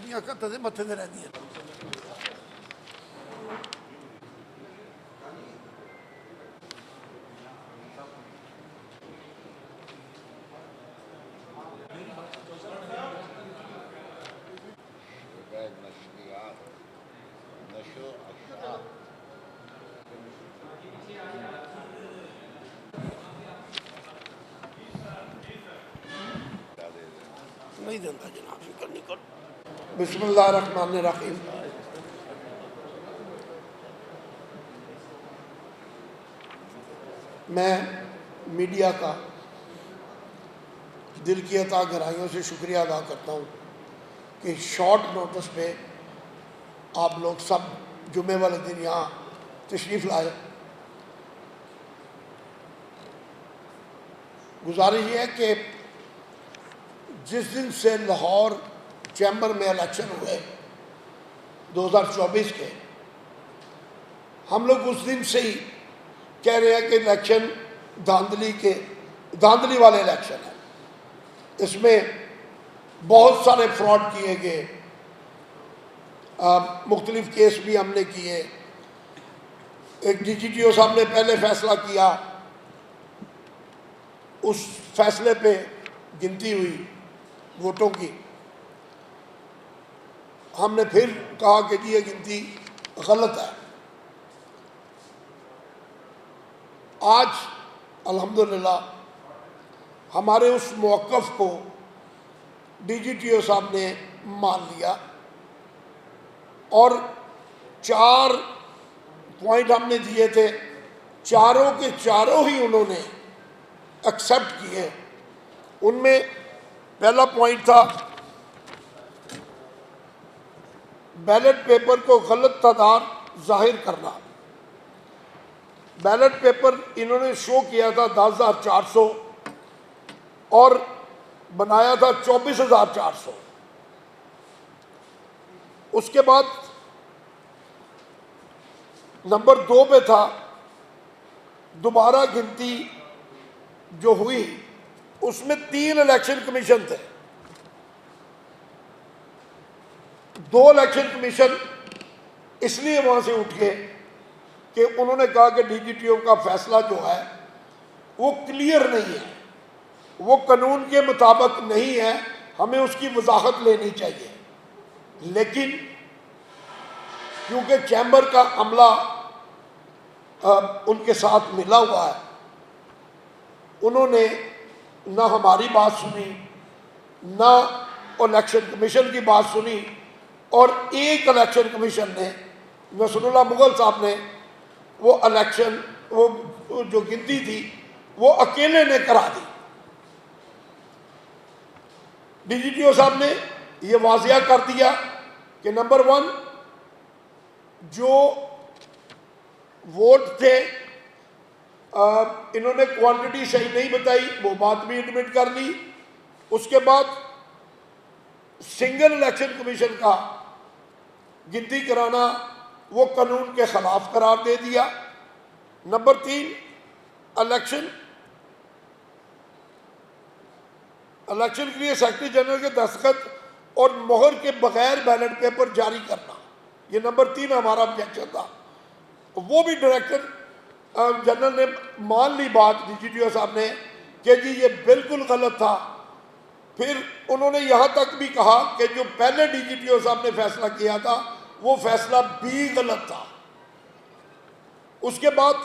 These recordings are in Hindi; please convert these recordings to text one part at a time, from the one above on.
मेरिया कत्ता दे मत्थे ते रहंदी है। नहीं देता जनाब, फिक्र नहीं कर। बिस्मिल्लाहिर्रहमानिर्रहीम। मैं मीडिया का दिल की अता गहराइयों से शुक्रिया अदा करता हूँ कि शॉर्ट नोटिस पे आप लोग सब जुमे वाले दिन यहाँ तशरीफ़ लाए। गुजारिश ये है कि जिस दिन से लाहौर चैम्बर में इलेक्शन हुए 2024 के, हम लोग उस दिन से ही कह रहे हैं कि इलेक्शन धांधली वाले इलेक्शन है। इसमें बहुत सारे फ्रॉड किए गए, मुख्तलिफ केस भी हमने किए। एक DGTO साहब ने पहले फैसला किया, उस फैसले पे गिनती हुई वोटों की। हमने फिर कहा कि जी ये गिनती गलत है। आज अल्हम्दुलिल्लाह हमारे उस मौक़िफ़ को DGTO साहब ने मान लिया और 4 पॉइंट हमने दिए थे, चारों के चारों ही उन्होंने एक्सेप्ट किए। उनमें पहला पॉइंट था बैलेट पेपर को गलत तादाद जाहिर करना। बैलेट पेपर इन्होंने शो किया था 10,400 और बनाया था 24,400। उसके बाद नंबर 2 पे था दोबारा गिनती जो हुई, उसमें 3 इलेक्शन कमीशन थे। 2 इलेक्शन कमीशन इसलिए वहां से उठ गए कि उन्होंने कहा कि DGTO का फैसला जो है वो क्लियर नहीं है, वो कानून के मुताबिक नहीं है, हमें उसकी वजाहत लेनी चाहिए। लेकिन क्योंकि चैम्बर का अमला उनके साथ मिला हुआ है, उन्होंने ना हमारी बात सुनी, ना इलेक्शन कमीशन की बात सुनी, और एक इलेक्शन कमीशन ने, नसरुल्लाह मुगल साहब ने, वो इलेक्शन वो जो गिनती थी वो अकेले ने करा दी। DGTO साहब ने ये वाजिया कर दिया कि नंबर 1 जो वोट थे इन्होंने क्वांटिटी सही नहीं बताई, वो बात भी एडमिट कर ली। उसके बाद सिंगल इलेक्शन कमीशन का गिनती कराना वो कानून के खिलाफ करार दे दिया। नंबर 3 इलेक्शन के लिए सेक्रेटरी जनरल के दस्तखत और मोहर के बगैर बैलेट पेपर जारी करना, ये नंबर 3 हमारा ऑब्जेक्शन था। वो भी डायरेक्टर जनरल ने मान ली बात, DGTO साहब ने, कि जी ये बिल्कुल गलत था। फिर उन्होंने यहाँ तक भी कहा कि जो पहले DGTO साहब ने फैसला किया था वो फैसला भी गलत था। उसके बाद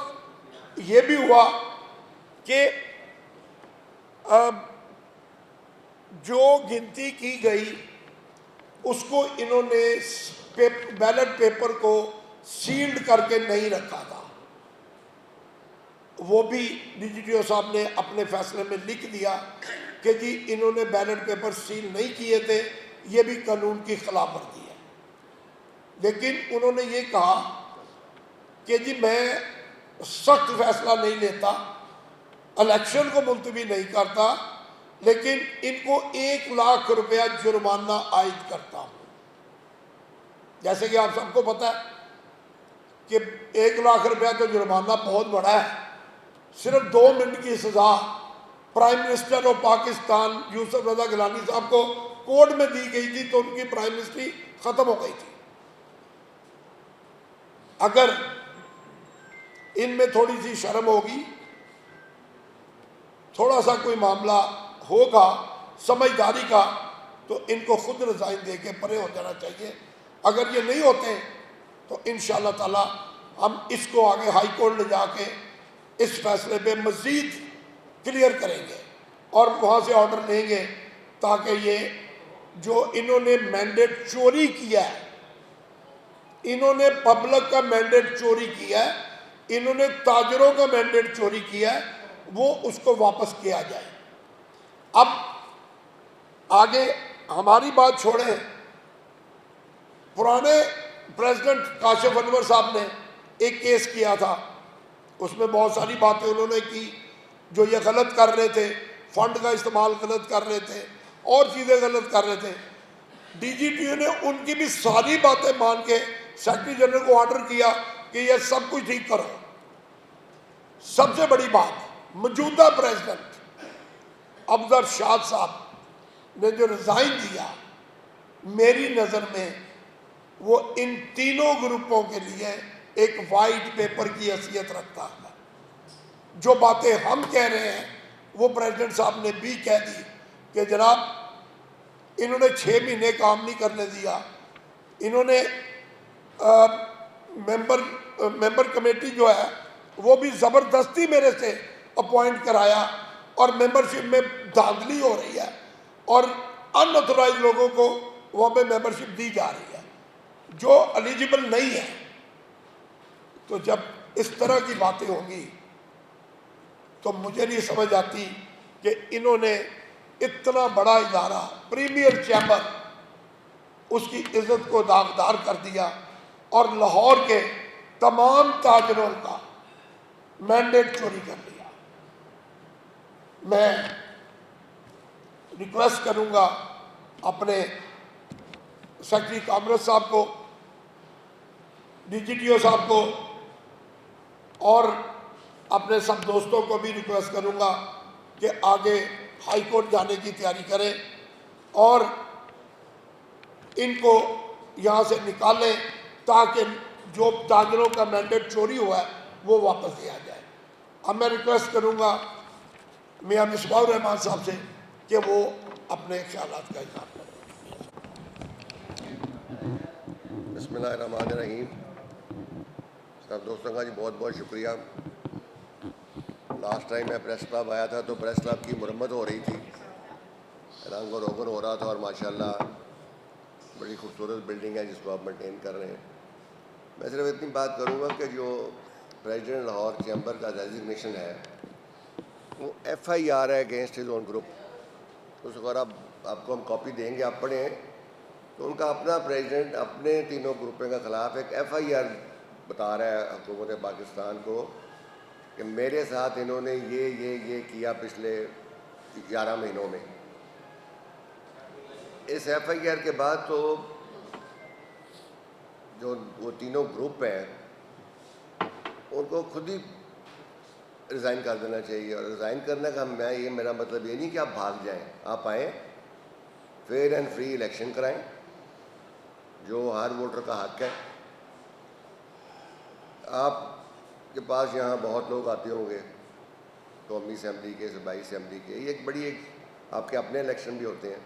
ये भी हुआ कि जो गिनती की गई उसको इन्होंने बैलेट पेपर को सील्ड करके नहीं रखा था। वो भी DGTO साहब ने अपने फैसले में लिख दिया कि जी इन्होंने बैलेट पेपर सील नहीं किए थे, ये भी कानून की खिलाफवर्जी है। लेकिन उन्होंने ये कहा कि जी मैं सख्त फैसला नहीं लेता, इलेक्शन को मुलतवी नहीं करता, लेकिन इनको 1 लाख रुपया जुर्माना आयद करता हूँ। जैसे कि आप सबको पता है कि 1 लाख रुपया तो जुर्माना बहुत बड़ा है। सिर्फ 2 मिनट की सजा prime minister of Pakistan Yusuf Raza Gilani साहब को कोर्ट में दी गई थी तो उनकी प्राइम मिनिस्ट्री खत्म हो गई थी। अगर इनमें थोड़ी सी शर्म होगी, थोड़ा सा कोई मामला होगा समझदारी का, तो इनको खुद रिजाइन दे के परे हो जाना चाहिए। अगर ये नहीं होते तो इंशाअल्लाह ताला हम इसको आगे हाई कोर्ट ले जाके इस फैसले पे मज़ीद क्लियर करेंगे और वहाँ से ऑर्डर लेंगे, ताकि ये जो इन्होंने मैंडेट चोरी किया है, इन्होंने पब्लिक का मैंडेट चोरी किया है, इन्होंने ताजरों का मैंडेट चोरी किया है, वो उसको वापस किया जाए। अब आगे हमारी बात छोड़ें, पुराने प्रेसिडेंट काशिफ अनवर साहब ने एक केस किया था, उसमें बहुत सारी बातें उन्होंने की जो ये गलत कर रहे थे, फंड का इस्तेमाल गलत कर रहे थे और चीज़ें गलत कर रहे थे। डीजीपी ने उनकी भी सारी बातें मान के सेक्रेटरी जनरल को ऑर्डर किया कि ये सब कुछ ठीक करो। सबसे बड़ी बात, मौजूदा प्रेसिडेंट अफजल शाह साहब ने जो रिजाइन दिया, मेरी नज़र में वो इन तीनों ग्रुपों के लिए एक वाइट पेपर की हैसियत रखता है। जो बातें हम कह रहे हैं वो प्रेसिडेंट साहब ने भी कह दी कि जनाब इन्होंने 6 महीने काम नहीं करने दिया, इन्होंने मेंबर कमेटी जो है वो भी ज़बरदस्ती मेरे से अपॉइंट कराया और मेंबरशिप में धांधली हो रही है और अनऑथोराइज लोगों को वहाँ पे मेंबरशिप दी जा रही है जो एलिजिबल नहीं है। तो जब इस तरह की बातें होंगी तो मुझे नहीं समझ आती कि इन्होंने इतना बड़ा इदारा प्रीमियर चैम्बर, उसकी इज्जत को दागदार कर दिया और लाहौर के तमाम ताजरों का मैंडेट चोरी कर लिया। मैं रिक्वेस्ट करूंगा अपने सेक्रेटरी कॉमर्स साहब को, डीजीटीओ साहब को और अपने सब दोस्तों को भी रिक्वेस्ट करूंगा कि आगे हाई कोर्ट जाने की तैयारी करें और इनको यहाँ से निकालें ताकि जो ताजरों का मैंडेट चोरी हुआ है वो वापस दिया जाए। अब मैं रिक्वेस्ट करूंगा मियां मिसबाहुर रहमान साहब से कि वो अपने ख्यालात का इज़हार करें। बिस्मिल्लाहिर्रहमानिर्रहीम। सब दोस्तों का जी बहुत बहुत शुक्रिया। लास्ट टाइम मैं प्रेस क्लब आया था तो प्रेस क्लब की मुरम्मत हो रही थी, रंग और रोगन हो रहा था और माशाल्लाह बड़ी खूबसूरत बिल्डिंग है जिसको आप मेंटेन कर रहे हैं। मैं सिर्फ इतनी बात करूँगा कि जो प्रेसिडेंट लाहौर चैम्बर का रेजिग्नेशन है वो FIR है अगेंस्ट हिज ओन ग्रुप। उस अगर आपको हम कॉपी देंगे, आप पढ़ें तो उनका अपना प्रेसिडेंट अपने तीनों ग्रुपों के ख़िलाफ़ एक FIR बता रहा है हुकूमत पाकिस्तान को कि मेरे साथ इन्होंने ये किया पिछले 11 महीनों में। इस FIR के बाद तो जो वो तीनों ग्रुप हैं उनको खुद ही रिज़ाइन कर देना चाहिए। और रिज़ाइन करने का मेरा मतलब ये नहीं कि आप भाग जाएं, आप आएँ, फेयर एंड फ्री इलेक्शन कराएं जो हर वोटर का हक है। आपके पास यहाँ बहुत लोग आते होंगे कौमी असम्बली के, सूबाई असम्बली के, ये एक आपके अपने इलेक्शन भी होते हैं।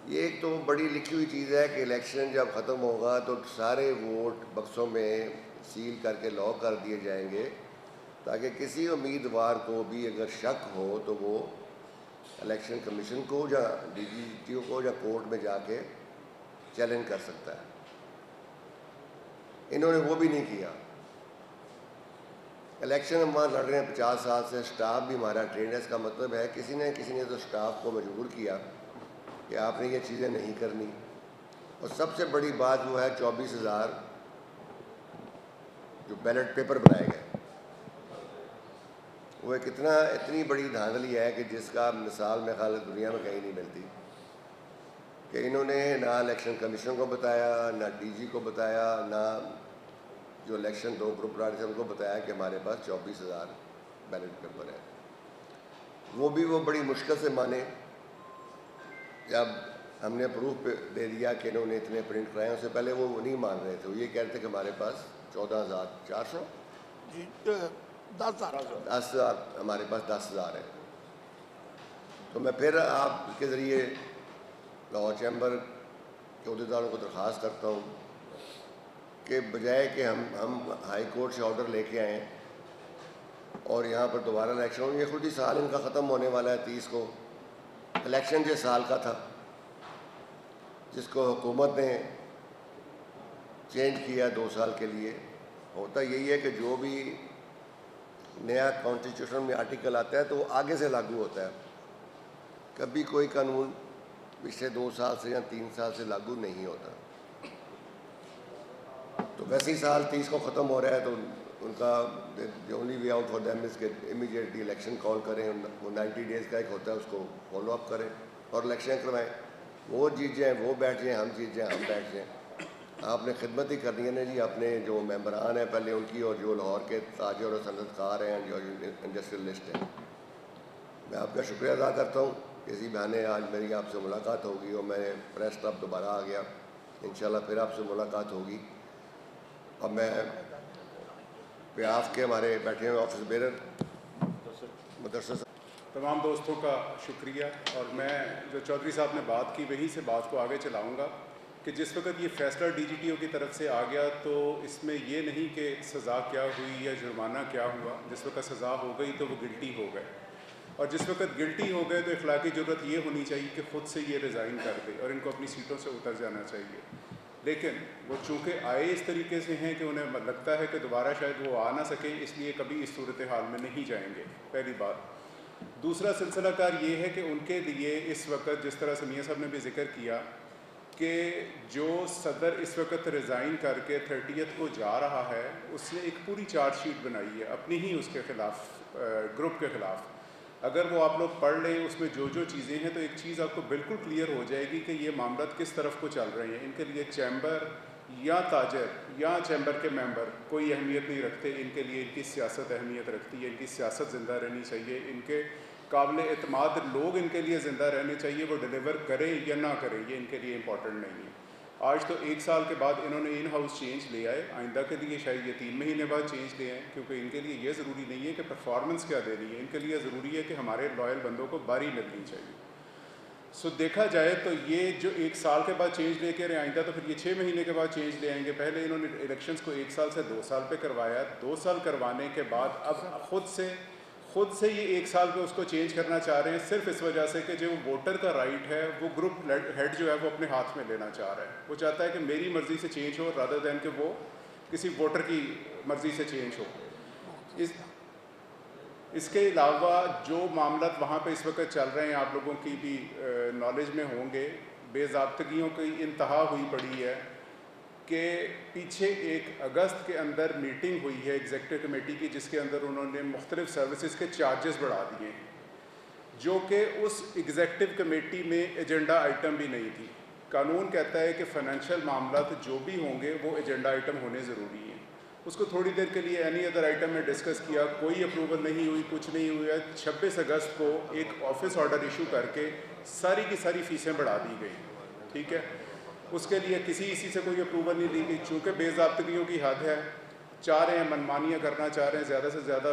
ये एक तो बड़ी लिखी हुई चीज़ है कि इलेक्शन जब ख़त्म होगा तो सारे वोट बक्सों में सील करके लॉक कर दिए जाएंगे ताकि किसी उम्मीदवार को भी अगर शक हो तो वो इलेक्शन कमीशन को या DGTO को या कोर्ट में जाके चैलेंज कर सकता है। इन्होंने वो भी नहीं किया। इलेक्शन हम वहाँ लड़ रहे हैं 50 साल से, स्टाफ भी हमारा ट्रेंड है। इसका मतलब है किसी ने तो स्टाफ को मजबूर किया कि आपने ये चीज़ें नहीं करनी। और सबसे बड़ी बात वो है 24,000 जो बैलेट पेपर बनाए गए, वो इतनी बड़ी धांधली है कि जिसका मिसाल में ख्याल दुनिया में कहीं नहीं मिलती। कि इन्होंने ना इलेक्शन कमीशन को बताया, ना DG को बताया, ना जो इलेक्शन 2 ग्रुप राज थे उनको बताया कि हमारे पास 24,000 बैलेट पेपर है। वो भी वो बड़ी मुश्किल से माने। जब हमने प्रूफ दे दिया कि इन्होंने इतने प्रिंट कराए। उससे पहले वो नहीं मान रहे थे, वो ये कह रहे थे कि हमारे पास 14,400 जी 10,000 हमारे पास 10,000 है। तो मैं फिर आपके ज़रिए लाहौर चैम्बर के अहदेदारों को दरख्वास्त करता हूँ कि बजाय कि हम हाई कोर्ट से ऑर्डर लेके आएँ और यहाँ पर दोबारा इलेक्शन हो, ये खुद ही साल इनका ख़त्म होने वाला है 30 को। इलेक्शन जिस साल का था जिसको हुकूमत ने चेंज किया 2 साल के लिए, होता यही है कि जो भी नया कॉन्स्टिट्यूशन में आर्टिकल आता है तो वो आगे से लागू होता है। कभी कोई कानून पिछले 2 साल से या 3 साल से लागू नहीं होता। तो वैसे ही साल 30 को ख़त्म हो रहा है तो उनका the only way out for them is के इमीडिएटली इलेक्शन कॉल करें। वो 90 डेज़ का एक होता है, उसको फॉलो अप करें और इलेक्शन करवाएं। वो जीत जाएँ, वो बैठ जाएँ, हम जीत जाएँ, हम बैठ जाएँ। आपने खिदमत ही करनी है ना जी। अपने जो मेंबरान हैं पहले उनकी, और जो लाहौर के ताजर और सनअतकार हैं, जो इंडस्ट्रियलिस्ट हैं, मैं आपका शुक्रिया अदा करता हूँ। इसी बहाने आज मेरी आपसे मुलाकात होगी और मैं प्रेस क्लब दोबारा आ गया। इंशाल्लाह फिर आपसे मुलाकात होगी। और मैं प्याफ के हमारे बैठे हुए ऑफिस बेरर मदरसा तमाम दोस्तों का शुक्रिया। और मैं जो चौधरी साहब ने बात की वहीं से बात को आगे चलाऊँगा कि जिस वक्त ये फ़ैसला DGTO की तरफ से आ गया तो इसमें ये नहीं कि सज़ा क्या हुई या जुर्माना क्या हुआ। जिस वक्त सज़ा हो गई तो वो गिल्टी हो गए, और जिस वक्त गिल्टी हो गए तो इखलाकी ज़रूरत ये होनी चाहिए कि ख़ुद से ये रिज़ाइन कर दे और इनको अपनी सीटों से उतर जाना चाहिए। लेकिन वो चूँकि आए इस तरीके से हैं कि उन्हें लगता है कि दोबारा शायद वो आ ना सकें, इसलिए कभी इस सूरत हाल में नहीं जाएंगे, पहली बात। दूसरा सिलसिलाकार ये है कि उनके लिए इस वक्त, जिस तरह से मियां साहब ने भी जिक्र किया कि जो सदर इस वक्त रिज़ाइन करके 30th को जा रहा है, उसने एक पूरी चार्जशीट बनाई है अपनी ही उसके ख़िलाफ़, ग्रुप के ख़िलाफ़। अगर वो आप लोग पढ़ लें उसमें जो जो चीज़ें हैं तो एक चीज़ आपको बिल्कुल क्लियर हो जाएगी कि ये मामला किस तरफ को चल रहे हैं। इनके लिए चैम्बर या ताजर या चैम्बर के मेंबर कोई अहमियत नहीं रखते। इनके लिए इनकी सियासत अहमियत रखती है। इनकी सियासत ज़िंदा रहनी चाहिए। इनके काबिल एतमाद लोग इनके लिए ज़िंदा रहने चाहिए। वो डिलीवर करें या ना करें, ये इनके लिए इम्पॉर्टेंट नहीं है। आज तो 1 साल के बाद इन्होंने इन हाउस चेंज ले आए, आइंदा के लिए शायद ये 3 महीने बाद चेंज ले आए, क्योंकि इनके लिए ये ज़रूरी नहीं है कि परफॉर्मेंस क्या देनी है। इनके लिए ज़रूरी है कि हमारे लॉयल बंदों को बारी लगनी चाहिए। सो देखा जाए तो ये जो 1 साल के बाद चेंज लेके रहे आइंदा, तो फिर ये 6 महीने के बाद चेंज ले आएंगे। पहले इन्होंने इलेक्शंस को 1 साल से 2 साल पे करवाया। 2 साल करवाने के बाद अब खुद से ये 1 साल पे उसको चेंज करना चाह रहे हैं, सिर्फ इस वजह से कि जो वोटर का राइट है वो ग्रुप हेड जो है वो अपने हाथ में लेना चाह रहा है। वो चाहता है कि मेरी मर्ज़ी से चेंज हो रादर दैन कि वो किसी वोटर की मर्ज़ी से चेंज हो। इसके अलावा जो मामला वहाँ पे इस वक्त चल रहे हैं, आप लोगों की भी नॉलेज में होंगे, बेज़ाब्तगियों की इंतहा हुई पड़ी है कि पीछे 1 अगस्त के अंदर मीटिंग हुई है एग्जीक्यूटिव कमेटी की, जिसके अंदर उन्होंने मुख्तलिफ सर्विसेज के चार्जेस बढ़ा दिए हैं, जो कि उस एग्जीक्यूटिव कमेटी में एजेंडा आइटम भी नहीं थी। कानून कहता है कि फ़ाइनेंशियल मामला तो जो भी होंगे वो एजेंडा आइटम होने ज़रूरी है। उसको थोड़ी देर के लिए एनी अदर आइटम में डिस्कस किया, कोई अप्रूवल नहीं हुई, कुछ नहीं हुआ। 26 अगस्त को एक ऑफिस ऑर्डर इशू करके सारी की सारी फ़ीसें बढ़ा दी गई। ठीक है, उसके लिए इसी से कोई अप्रूवल नहीं दी गई। चूँकि बेज़ाब्तगियों की हद है, चाह रहे हैं, मनमानियाँ करना चाह रहे हैं, ज़्यादा से ज़्यादा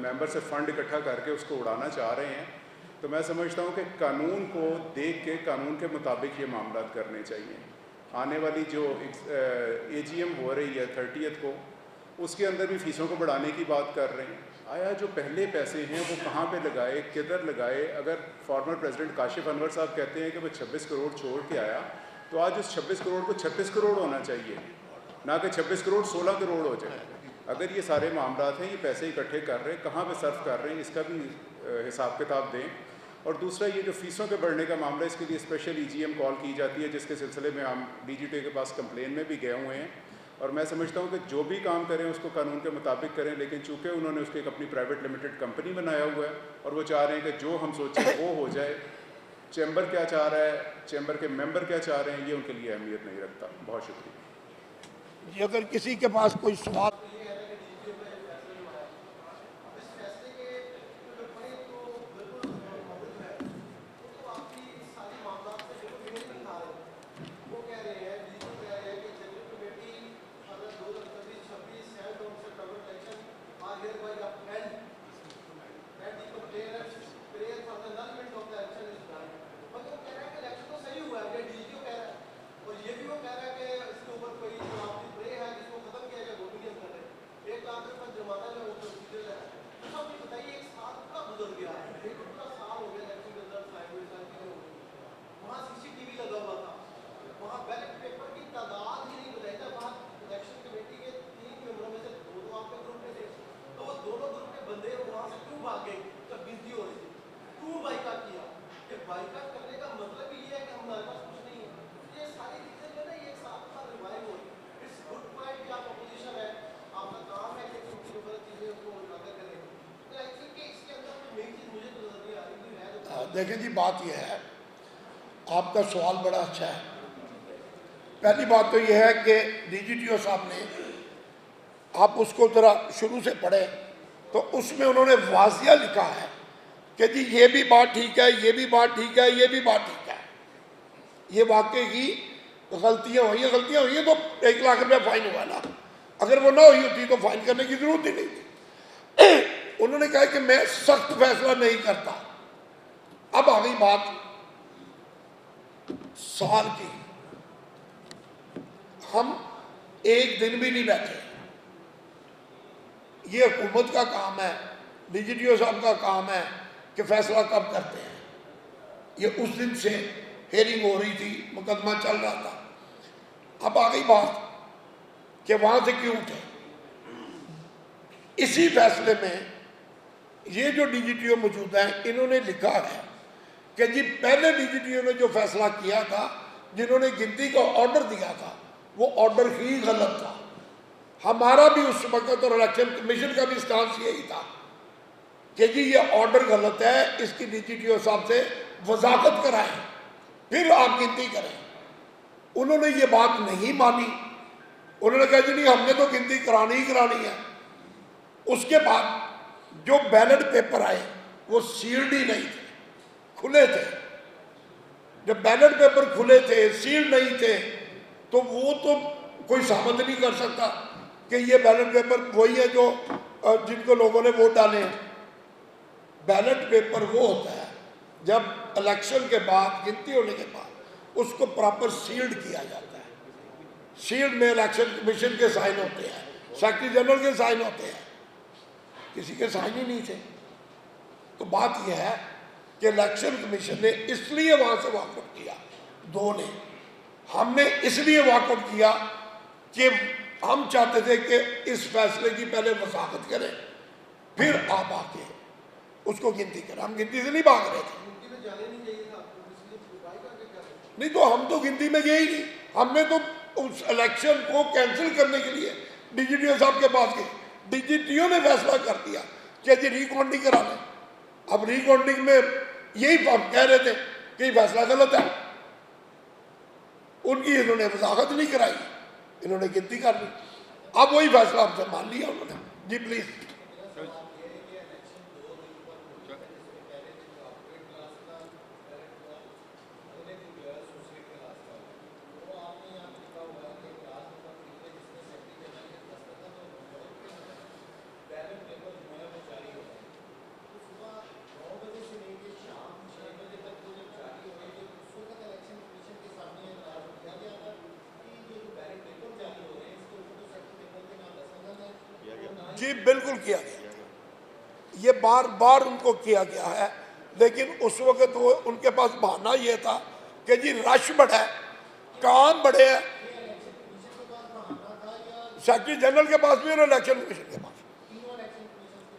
मेंबर से फ़ंड इकट्ठा करके उसको उड़ाना चाह रहे हैं। तो मैं समझता हूँ कि कानून को देख के कानून के मुताबिक ये मामला करने चाहिए। आने वाली जो AGM हो रही है 30th को, उसके अंदर भी फ़ीसों को बढ़ाने की बात कर रहे हैं। आया जो पहले पैसे हैं वो कहाँ पे लगाए, किधर लगाए? अगर फॉर्मर प्रेसिडेंट काशिफ अनवर साहब कहते हैं कि वो 26 करोड़ छोड़ के आया, तो आज उस 26 करोड़ को 36 करोड़ होना चाहिए, ना कि 26 करोड़ 16 करोड़ हो जाए। अगर ये सारे मामलात हैं, ये पैसे इकट्ठे कर रहे हैं, कहाँ पे सर्व कर रहे हैं, इसका भी हिसाब किताब दें। और दूसरा, ये जो फ़ीसों के बढ़ने का मामला, इसके लिए स्पेशल EGM कॉल की जाती है, जिसके सिलसिले में हम DGTO के पास कंप्लेन में भी गए हुए हैं। और मैं समझता हूँ कि जो भी काम करें उसको कानून के मुताबिक करें, लेकिन चूँकि उन्होंने उसको एक अपनी प्राइवेट लिमिटेड कंपनी बनाया हुआ है और वो चाह रहे हैं कि जो हम सोचें वो हो जाए। चैम्बर क्या चाह रहा है, चैम्बर के मेंबर क्या चाह रहे हैं, ये उनके लिए अहमियत नहीं रखता। बहुत शुक्रिया जी। अगर किसी के पास कोई सवाल देखें जी, बात यह है, आपका सवाल बड़ा अच्छा है। पहली बात तो यह है कि DGTO साहब ने, आप उसको ज़रा शुरू से पढ़े तो उसमें उन्होंने वाजिया लिखा है कि जी ये भी बात ठीक है, ये भी बात ठीक है, ये भी बात ठीक है। ये वाकई ही गलतियाँ हुई हैं तो 1 लाख रुपया फाइन हुआ ना। अगर वो ना हुई होती तो फाइन करने की जरूरत ही नहीं थी। उन्होंने कहा कि मैं सख्त फैसला नहीं करता। अब आ गई बात साल की, हम एक दिन भी नहीं बैठे। ये हुकूमत का काम है, DGTO साहब का काम है कि फैसला कब करते हैं। ये उस दिन से हेयरिंग हो रही थी, मुकदमा चल रहा था। अब आ गई बात कि वहां से क्यों उठे। इसी फैसले में ये जो DGTO मौजूद है, इन्होंने लिखा है कि जी पहले DGTO ने जो फैसला किया था, जिन्होंने गिनती का ऑर्डर दिया था, वो ऑर्डर ही गलत था। हमारा भी उस वक्त और इलेक्शन कमीशन का भी स्टांस यही था कि जी ये ऑर्डर गलत है, इसकी DGTO साहब से वजाकत कराएं, फिर आप गिनती करें। उन्होंने ये बात नहीं मानी। उन्होंने कहा जी नहीं, हमने तो गिनती करानी ही करानी है। उसके बाद जो बैलेट पेपर आए वो सील्ड ही नहीं थे, खुले थे। जब बैलेट पेपर खुले थे, सील्ड नहीं थे, तो वो तो कोई साबित नहीं कर सकता कि ये बैलेट पेपर वही है जो जिनको लोगों ने वोट डाले हैं। बैलेट पेपर वो होता है जब इलेक्शन के बाद, गिनती होने के बाद उसको प्रॉपर सील्ड किया जाता है। सील्ड में इलेक्शन कमीशन के साइन होते हैं, सेक्रेटरी जनरल के साइन होते हैं, किसी के साइन ही नहीं थे। तो बात यह है कि इलेक्शन कमीशन ने इसलिए वहां से वॉकआउट किया, दो ने। हमने इसलिए वॉकआउट किया कि हम चाहते थे कि इस फैसले की पहले वजाकत करें, फिर आप आके उसको गिनती करें। हम गिनती से नहीं भाग रहे थे। नहीं तो हम तो गिनती में गए ही नहीं। हमने तो उस इलेक्शन को कैंसिल करने के लिए DGTO साहब के पास गए। DGTO ने फैसला कर दिया कि जी रिकाउंटिंग करा लें। अब रिकाउंटिंग में यही हम कह रहे थे कि फैसला गलत है। उनकी इन्होंने वजाकत नहीं कराई, इन्होंने गिनती कर ली। अब वही फैसला हमसे मान लिया उन्होंने। जी प्लीज। जी बिल्कुल किया गया, ये बार बार उनको किया गया है, लेकिन उस वक्त वो उनके पास बहाना ये था कि जी रश बढ़ा है, काम बढ़े हैं। सेक्रेटरी जनरल के पास भी और इलेक्शन कमीशन के पास।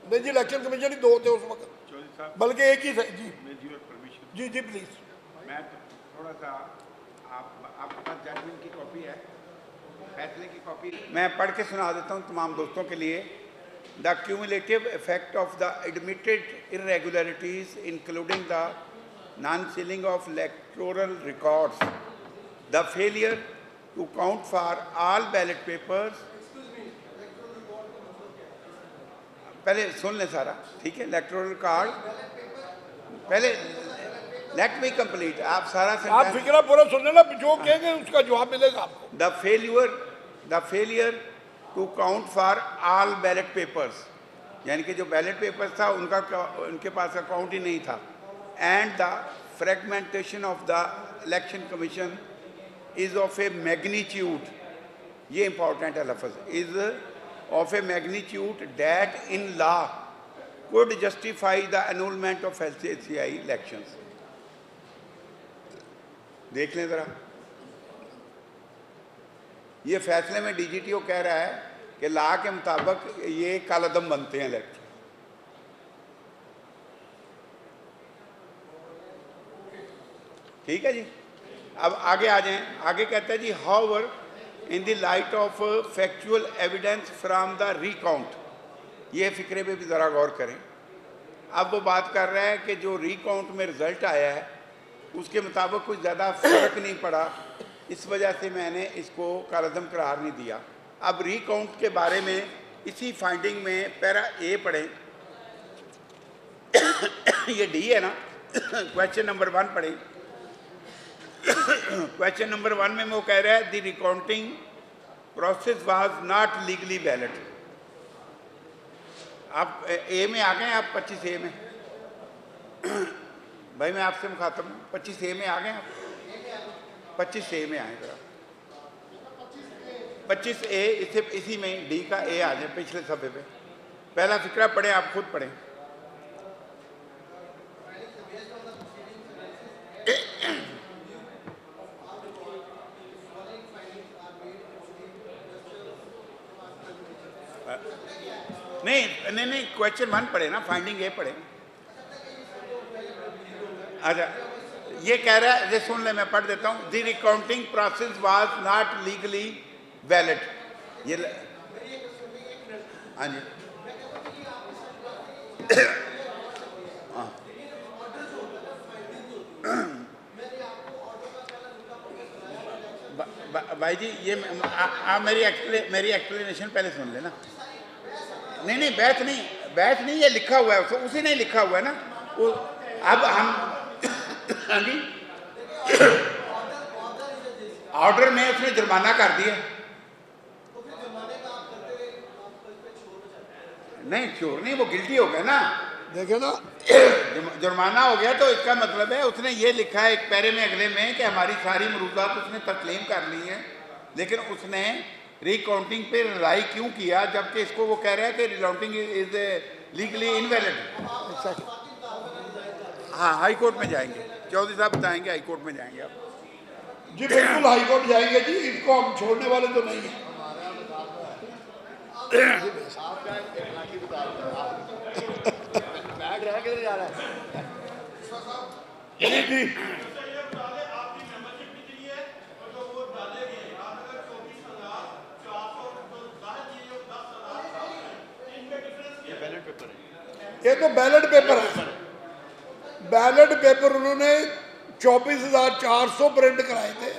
नहीं जी, इलेक्शन कमीशन ही दो थे उस वक्त, बल्कि एक ही थे। जी जी जी प्लीज। मैं थोड़ा सा आपके पास जजमेंट की कॉपी है, फैसले की कॉपी मैं पढ़ के सुना देता हूँ तमाम दोस्तों के लिए। The cumulative effect of the admitted irregularities, including the non-sealing of electoral records, the failure to count for all ballot papers. पहले सुन लें सारा, ठीक है? इलेक्टोरल कार्ड पहले लेट मी कंप्लीट। आप सारा आप फिक्रा पूरा सुन लेना, जो कहेंगे उसका जवाब मिलेगा आपको। The failure to count for all ballot papers, यानी कि जो बैलेट पेपर्स था उनके पास अकाउंट ही नहीं था। And the fragmentation of the election commission is of a magnitude, ये इंपॉर्टेंट है लफ्ज़, is of a magnitude that in law could justify the annulment of LCI elections. देख लें ज़रा, ये फैसले में DGTO कह रहा है कि लॉ के मुताबिक ये कालादम बनते हैं इलेक्शन। ठीक है जी, अब आगे आ जाएं। आगे कहता है जी, however in the light of factual evidence from the recount, ये फिक्रे पे भी ज़रा गौर करें। अब वो बात कर रहा है कि जो रिकाउंट में रिज़ल्ट आया है उसके मुताबिक कुछ ज़्यादा फ़र्क नहीं पड़ा, इस वजह से मैंने इसको कालअदम करार नहीं दिया। अब रिकाउंट के बारे में इसी फाइंडिंग में पैरा ए पढ़ें, ये डी है ना, क्वेश्चन नंबर 1 पढ़ें। क्वेश्चन नंबर 1 में वो कह रहा है the recounting process was not legally valid. आप ए में आ गए, आप 25 ए में भाई मैं आपसे मुखातब हूँ, 25 ए में आ गए आप, 25 ए में आए जरा, 25 ए इसी में डी का ए आ जाए पिछले सफ़े पे। पहला फिक्रा पढ़े, आप खुद पढ़ें। नहीं क्वेश्चन 1 पढ़े ना, फाइंडिंग ए पढ़े। अच्छा ये कह रहा है, ये सुन ले, मैं पढ़ देता हूँ। The recounting process was not legally valid. ये हाँ जी भाई जी ये आप मेरी एक्सप्लेनेशन पहले सुन लेना। नहीं बैच नहीं, ये लिखा हुआ है, उसी ने लिखा हुआ है ना वो। अब हम हाँ जी ऑर्डर में उसने जुर्माना कर दिया। नहीं श्योर नहीं, वो गिल्टी हो गया ना, देखे ना, जुर्माना हो गया। तो इसका मतलब है उसने ये लिखा है एक पैरे में अगले में कि हमारी सारी मरूदात उसने तस्लीम कर ली है, लेकिन उसने रिकाउंटिंग पे रिलाई क्यों किया, जबकि इसको वो कह रहा है कि रिकाउंटिंग इज लीगली इनवैलिड। हाँ हाई कोर्ट में जाएंगे, चौधरी साहब बताएंगे, हाई कोर्ट में जाएंगे आप। जी बिल्कुल हाई कोर्ट जाएंगे जी, इनको हम छोड़ने वाले तो नहीं है। जी जी ये तो बैलेट पेपर है। बैलेट पेपर उन्होंने 24,400 प्रिंट कराए थे,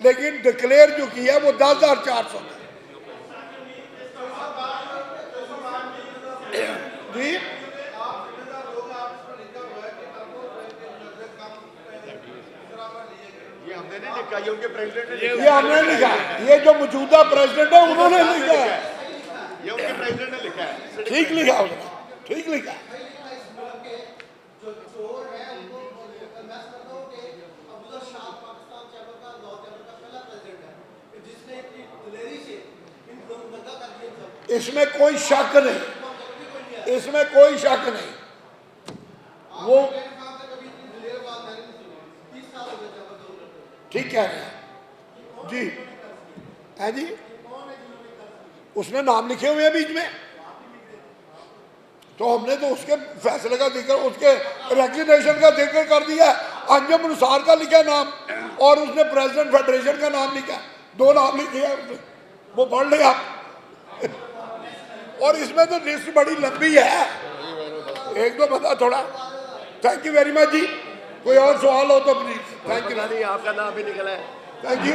लेकिन डिक्लेयर जो किया वो 10,400 थे। जी ये हमने नहीं लिखा, ये उनके प्रेसिडेंट ने ये हमने लिखा, ये जो मौजूदा प्रेसिडेंट है उन्होंने लिखा है, ये उनके प्रेसिडेंट ने लिखा है। ठीक लिखा उसने, ठीक लिखा। इसमें कोई शक नहीं, इसमें कोई शक नहीं। वो ठीक कह रहे हैं जी, है जी, उसने नाम लिखे हुए हैं बीच में, तो हमने तो उसके फैसले का जिक्र, उसके रेजिग्नेशन का जिक्र कर दिया। अंजुम अनुसार का लिखा नाम और उसने प्रेसिडेंट फेडरेशन का नाम लिखा, 2 नाम लिखे हैं उसने, वो पढ़ ले आप। और इसमें तो लिस्ट बड़ी लंबी है, एक दो बता थोड़ा। थैंक यू वेरी मच जी, कोई और सवाल हो तो प्लीज। थैंक यू, आपका नाम भी निकला है। Thank you.